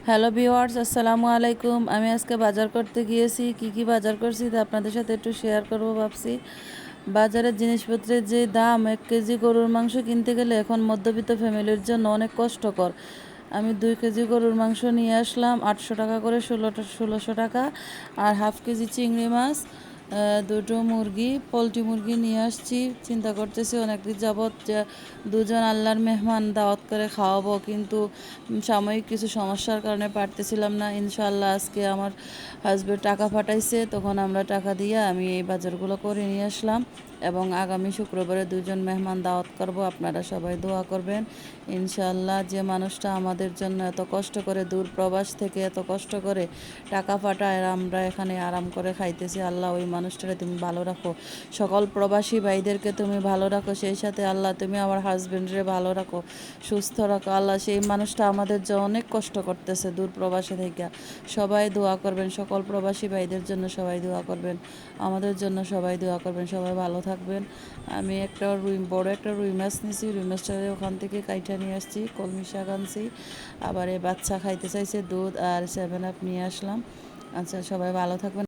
Hello viewers, আসসালামু আলাইকুম। আমি আজকে বাজার করতে গিয়েছি। কি বাজার করছি তা আপনাদের সাথে একটু শেয়ার করব ভাবছি। বাজারের জিনিসপত্রের যে দাম, 1 কেজি গরুর মাংস কিনতে গেলে এখন মধ্যবিত্ত ফ্যামিলির জন্য অনেক কষ্টকর। আমি 2 কেজি গরুর মাংস নিয়ে আসলাম 800 টাকা করে, 1600 টাকা। আর হাফ কেজি চিংড়ি মাছ, দুটো মুরগি, পোলট্রি মুরগি নিয়ে আসছি। চিন্তা করতেছি অনেকদিন যাবৎ যে দুজন আল্লাহর মেহমান দাওয়াত করে খাওয়াবো, কিন্তু সাময়িক কিছু সমস্যার কারণে পারতেছিলাম না। ইনশাআল্লাহ আজকে আমার হাজবেন্ড টাকা পাঠাইছে, তখন আমরা টাকা দিয়ে আমি এই বাজারগুলো করে নিয়ে আসলাম। এবং আগামী শুক্রবারে 2জন মেহমান দাওয়াত করব। আপনারা সবাই দোয়া করবেন ইনশাআল্লাহ। যে মানুষটা আমাদের জন্য এত কষ্ট করে দূর প্রবাস থেকে এত কষ্ট করে টাকা পাঠায়, আর আমরা এখানে আরাম করে খাইতেছি, আল্লাহ ওই মানুষটারে তুমি ভালো রাখো। সকল প্রবাসী ভাইদেরকে তুমি ভালো রাখো, সেই সাথে আল্লাহ তুমি আমার হাজবেন্ডরে ভালো রাখো, সুস্থ রাখো আল্লাহ। সেই মানুষটা আমাদের জন্য অনেক কষ্ট করতেছে দূর প্রবাসে থেকে। সবাই দোয়া করবেন, সকল প্রবাসী ভাইদের জন্য সবাই দোয়া করবেন, আমাদের জন্য সবাই দোয়া করবেন। সবাই ভালো থাকবেন। আমি একটা বড় একটা রুই মাছ নিয়েছি, রুই মাছটা ওখান থেকে কাইটা নিয়ে আসছি, কলমি শাক আনছি। আবার এই বাচ্চা খাইতে চাইছে দুধ আর 7 আপ নিয়ে আসলাম। আচ্ছা, সবাই ভালো থাকবেন।